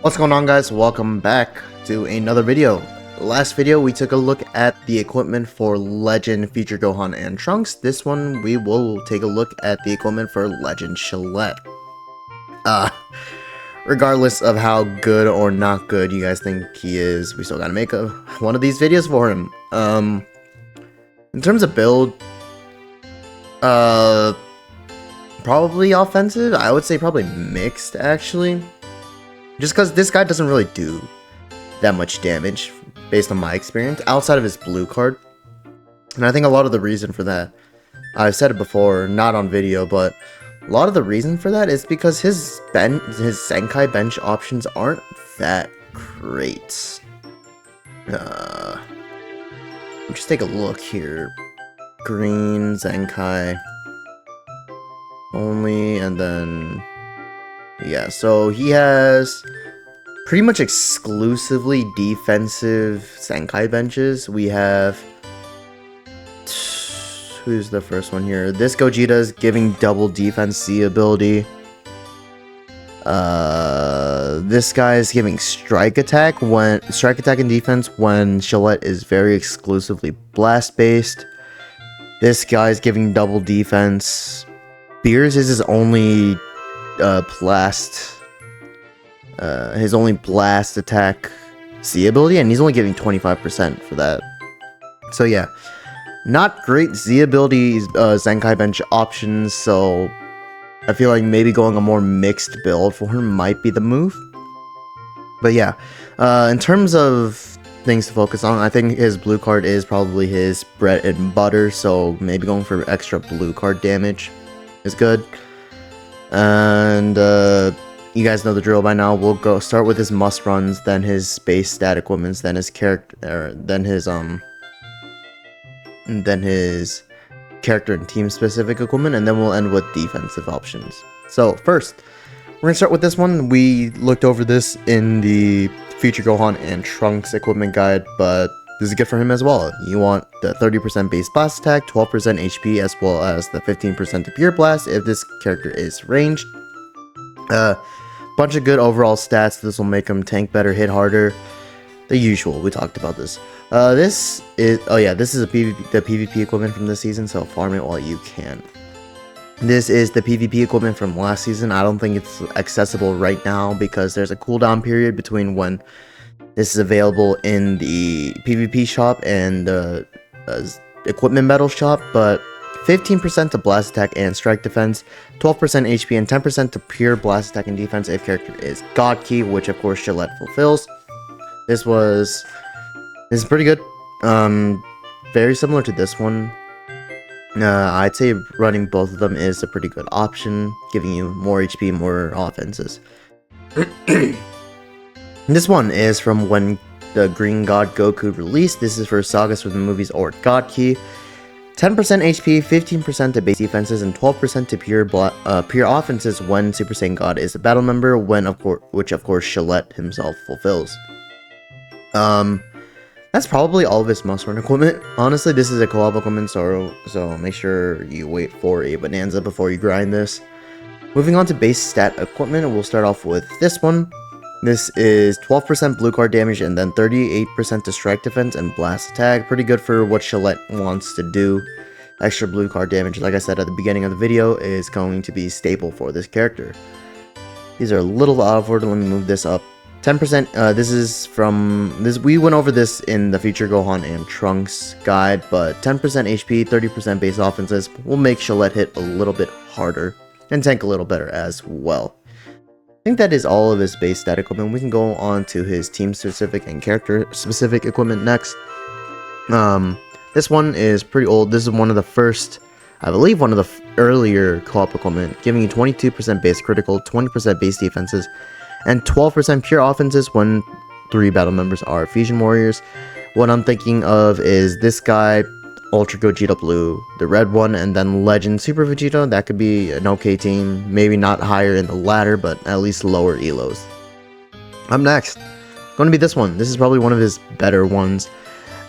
What's going on, guys? Welcome back to another video. Last video we took a look at the equipment for Legend Future Gohan and Trunks. This one we will take a look at the equipment for Legend Shallet. Regardless of how good or not good you guys think he is, we still gotta make one of these videos for him. In terms of build, probably offensive. I would say probably mixed, actually. Just because this guy doesn't really do that much damage, based on my experience, outside of his blue card. And I think a lot of the reason for that, I've said it before, not on video, but a lot of the reason for that is because his Zenkai bench options aren't that great. Just take a look here. Green, Zenkai only, and then yeah, so he has pretty much exclusively defensive Zenkai benches. We have, who's the first one here? This Gogeta's giving double defense C ability. This guy is giving strike attack and defense when Shallet is very exclusively blast based. This guy is giving double defense. Beers is his only his only blast attack C ability, and he's only getting 25% for that. So yeah, not great Z ability Zenkai bench options, so I feel like maybe going a more mixed build for him might be the move. But yeah, in terms of things to focus on, I think his blue card is probably his bread and butter, so maybe going for extra blue card damage is good. And you guys know the drill by now. We'll go start with his must runs, then his base stat equipments, then his character, then his character and team specific equipment, and then we'll end with defensive options. So first, we're gonna start with this one. We looked over this in the Future Gohan and Trunks equipment guide, but this is good for him as well. You want the 30% base blast attack, 12% HP, as well as the 15% to pure blast if this character is ranged. Bunch of good overall stats. This will make him tank better, hit harder. The usual. We talked about this. This is the PvP equipment from this season, so farm it while you can. This is the PvP equipment from last season. I don't think it's accessible right now because there's a cooldown period between when this is available in the PvP shop and the equipment metal shop, but 15% to blast attack and strike defense, 12% HP, and 10% to pure blast attack and defense if character is God Key, which of course Shallet fulfills. This is pretty good. Very similar to this one. I'd say running both of them is a pretty good option, giving you more HP, more offenses. This one is from when the Green God Goku released. This is for sagas from the movies or God Key. 10% HP, 15% to base defenses, and 12% to pure offenses when Super Saiyan God is a battle member, which of course Shallet himself fulfills. That's probably all of his must-run equipment. Honestly, this is a co-op equipment, so make sure you wait for a bonanza before you grind this. Moving on to base stat equipment, we'll start off with this one. This is 12% blue card damage and then 38% to strike defense and blast attack. Pretty good for what Shallet wants to do. Extra blue card damage, like I said at the beginning of the video, is going to be staple for this character. These are a little out of order. Let me move this up. 10%, we went over this in the Future Gohan and Trunks guide, but 10% HP, 30% base offenses will make Shallet hit a little bit harder and tank a little better as well. I think that is all of his base stat equipment. We can go on to his team specific and character specific equipment next. This one is pretty old. This is one of the first, I believe one of the earlier co-op equipment, giving you 22% base critical, 20% base defenses, and 12% pure offenses when 3 battle members are Fusion Warriors. What I'm thinking of is this guy, Ultra Gogeta Blue, the red one, and then Legend Super Vegeta. That could be an okay team. Maybe not higher in the ladder, but at least lower elos. Up next, going to be this one. This is probably one of his better ones.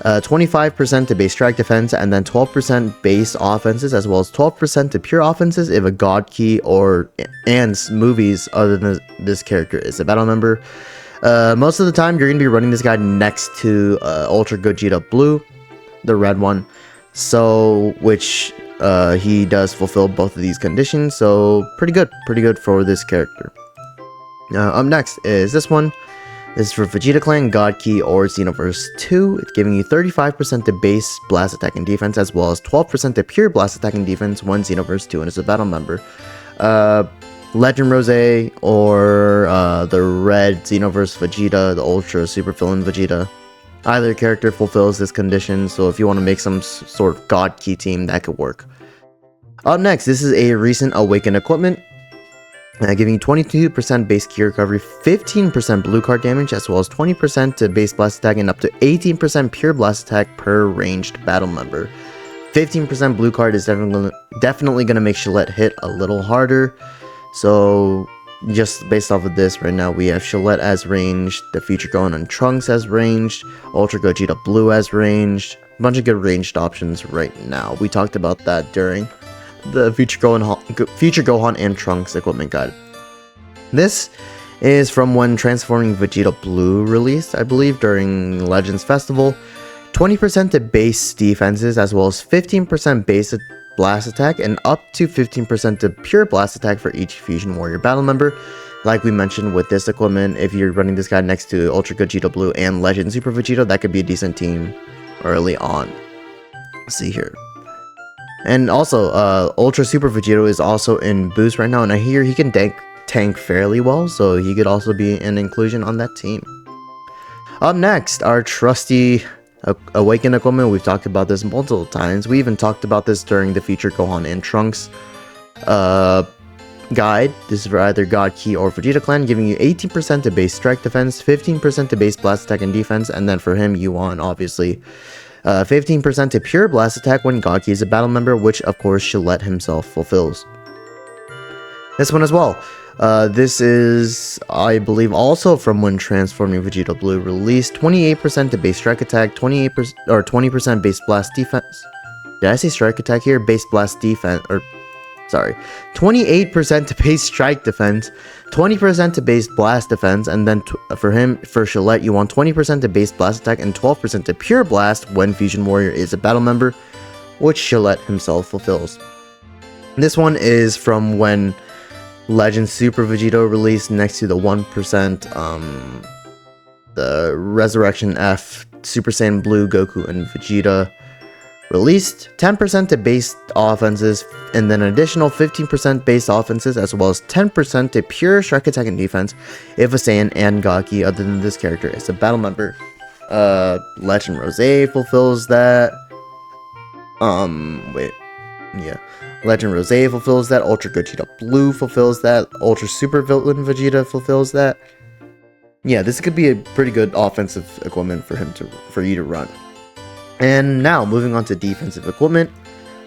25% to base strike defense, and then 12% base offenses, as well as 12% to pure offenses if a god key or and movies other than this character is a battle member. Most of the time, you're going to be running this guy next to Ultra Gogeta Blue, the red one, so which he does fulfill both of these conditions, so pretty good for this character. Up next is this one. This is for Vegeta Clan, God Key, or Xenoverse 2. It's giving you 35% to base blast attack and defense, as well as 12% to pure blast attack and defense when Xenoverse 2 and is a battle member. Legend Rose or the red Xenoverse Vegeta, the Ultra Super Villain Vegeta. Either character fulfills this condition, so if you want to make some sort of God Key team, that could work. Up next, this is a recent Awakened equipment. Giving you 22% base key recovery, 15% blue card damage, as well as 20% to base blast attack and up to 18% pure blast attack per ranged battle member. 15% blue card is definitely going to make Shallet hit a little harder. So just based off of this, right now we have Shallet as ranged, the Future Gohan and Trunks as ranged, Ultra Gogeta Blue as ranged. A bunch of good ranged options right now. We talked about that during the Future Gohan and Trunks equipment guide. This is from when Transforming Vegeta Blue released, I believe, during Legends Festival. 20% to base defenses, as well as 15% base blast attack, and up to 15% to pure blast attack for each Fusion Warrior battle member. Like we mentioned with this equipment, if you're running this guy next to Ultra Gogeta Blue and Legend Super Vegeta, that could be a decent team early on. Let's see here. And also, Ultra Super Vegeta is also in boost right now, and I hear he can tank fairly well, so he could also be an inclusion on that team. Up next, our trusty Awakened equipment. We've talked about this multiple times. We even talked about this during the Future Gohan and Trunks guide. This is for either God Key or Vegeta Clan, giving you 18% to base strike defense, 15% to base blast attack and defense, and then for him, you want, obviously, 15% to pure blast attack when God Key is a battle member, which of course Shallet himself fulfills. This one as well. This is, I believe, also from when Transforming Vegeta Blue released. 28% to base strike attack, 28% or 20% base blast defense. Did I say strike attack here? Base blast defense, or sorry, 28% to base strike defense, 20% to base blast defense, and then for Shallet, you want 20% to base blast attack and 12% to pure blast when Fusion Warrior is a battle member, which Shallet himself fulfills. This one is from when Legend Super Vegeta released next to the 1%, the Resurrection F, Super Saiyan Blue, Goku, and Vegeta released. 10% to base offenses, and then an additional 15% base offenses, as well as 10% to pure strike attack and defense if a Saiyan and Gaki other than this character is a battle member. Legend Rose fulfills that. Legend Rose fulfills that. Ultra Gogeta Blue fulfills that. Ultra Super Villain Vegeta fulfills that. Yeah, this could be a pretty good offensive equipment for you to run. And now, moving on to defensive equipment.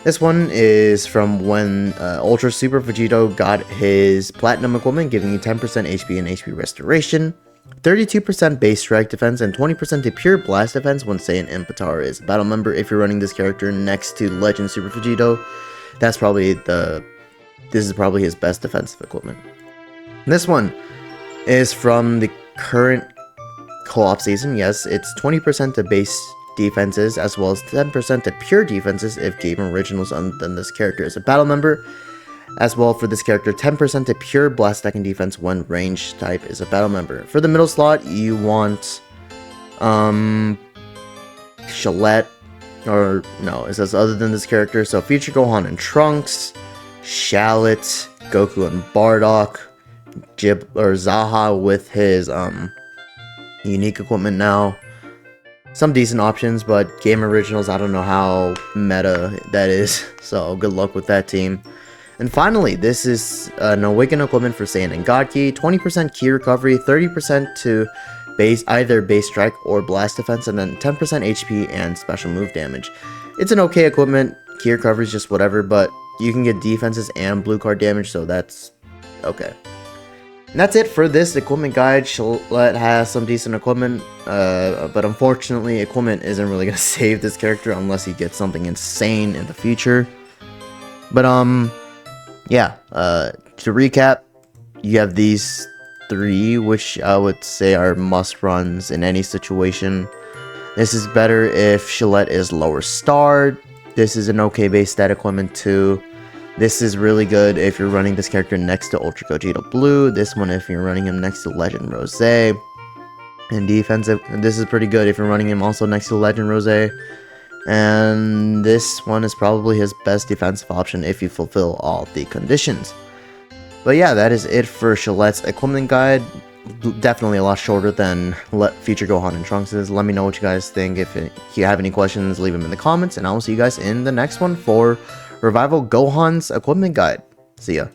This one is from when Ultra Super Vegito got his Platinum equipment, giving you 10% HP and HP Restoration, 32% base strike defense, and 20% to pure blast defense when Saiyan Impatara is a battle member. If you're running this character next to Legend Super Vegito, this is probably his best defensive equipment. This one is from the current co-op season. Yes, it's 20% to base defenses, as well as 10% to pure defenses if game originals then this character is a battle member. As well, for this character, 10% to pure blast attack and defense when range type is a battle member. For the middle slot, you want Shallet, or no, it says other than this character, so Future Gohan and Trunks, Shallet, Goku and Bardock, Zaha with his unique equipment now. Some decent options, but game originals, I don't know how meta that is, so good luck with that team. And finally, this is an Awakened equipment for Saiyan and God Key. 20% key recovery, 30% to either base strike or blast defense, and then 10% HP and special move damage. It's an okay equipment. Key recovery is just whatever, but you can get defenses and blue card damage, so that's okay. And that's it for this equipment guide. Shallet has some decent equipment, but unfortunately, equipment isn't really gonna save this character unless he gets something insane in the future. But yeah. To recap, you have these 3, which I would say are must runs in any situation. This is better if Shallet is lower starred. This is an okay base stat equipment too. This is really good if you're running this character next to Ultra Gogeta Blue. This one if you're running him next to Legend Rose. And defensive, this is pretty good if you're running him also next to Legend Rose. And this one is probably his best defensive option if you fulfill all the conditions. But yeah, that is it for Shallet's equipment guide. Definitely a lot shorter than Future Gohan and Trunks is. Let me know what you guys think. If you have any questions, leave them in the comments. And I will see you guys in the next one for Revival Gohan's equipment guide. See ya.